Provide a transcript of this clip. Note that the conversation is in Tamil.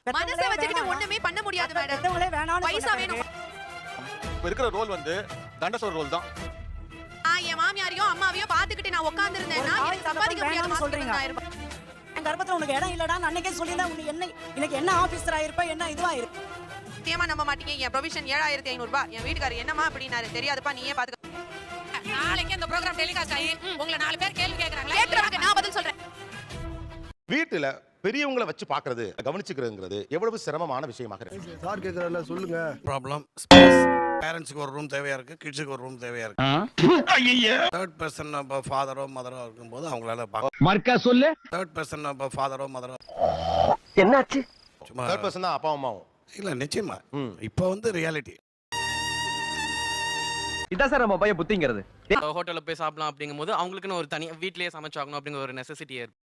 மனசை வச்சுக்கிட்டு ஒண்ணுமே பண்ண முடியாது மேடம். பைசா வேணும். இப்ப இருக்கிற ரோல் வந்து தண்டசோர் ரோல் தான். என் மாமியாரையும் அம்மாவையும் பாத்துக்கிட்டு நான் உட்கார்ந்து இருந்தேன்னா சம்பாதிக்க முடியாத சொல்றீங்க. என் கர்ப்பத்துல உனக்கு இடம் இல்லடா அன்னைக்கே சொல்லியிருந்தா உனக்கு என்ன இன்னைக்கு என்ன ஆபீசரா இருப்ப என்ன இதுவா இருப்ப. சத்தியமா நம்ப மாட்டீங்க. என் ப்ரொவிஷன் 7500 ரூபாய். என் வீட்டுக்காரர் என்னமா அப்படினாரு. தெரியாதுப்பா நீயே பாத்துக்க. நாளைக்கு இந்த ப்ரோகிராம் டெலிகாஸ்ட் ஆகி உங்களை 4 பேர் கேள்வி கேக்குறாங்களா? கேக்குறவங்க நான் பதில் சொல்றேன். வீட்டுல பெரியவங்களை வச்சு பாக்குறது கவனிச்சுக்கிறதுங்கிறது எவ்வளவு சிரமமான விஷயமாக இருக்கு. சார் கேக்குறல சொல்லுங்க. ப்ராப்ளம் பேரண்ட்ஸ்க்கு ஒரு ரூம் தேவையா இருக்கு, கிட்ஸுக்கு ஒரு ரூம் தேவையா இருக்கு. தேர்ட் பர்சன் ஃபாதரோ மதரோ இருக்கும்போது அவங்களால மார்க்கா சொல்லு. தேர்ட் பர்சன் ஃபாதரோ மதரோ என்னாச்சு? சும்மா தேர்ட் பர்சன் தான் அப்பா அம்மாவும். இல்ல நிச்சயமா இப்போ வந்து ரியாலிட்டி. இதான் சார் நம்ம பையன் புத்திங்கிறது. ஹோட்டல்ல போய் சாப்பிடலாம் அப்படிங்கும்போது அவங்களுக்குன்னு ஒரு தனி வீட்லயே சமைச்சாகணும் அப்படிங்கிற ஒரு நெசசிட்டி இருக்கு.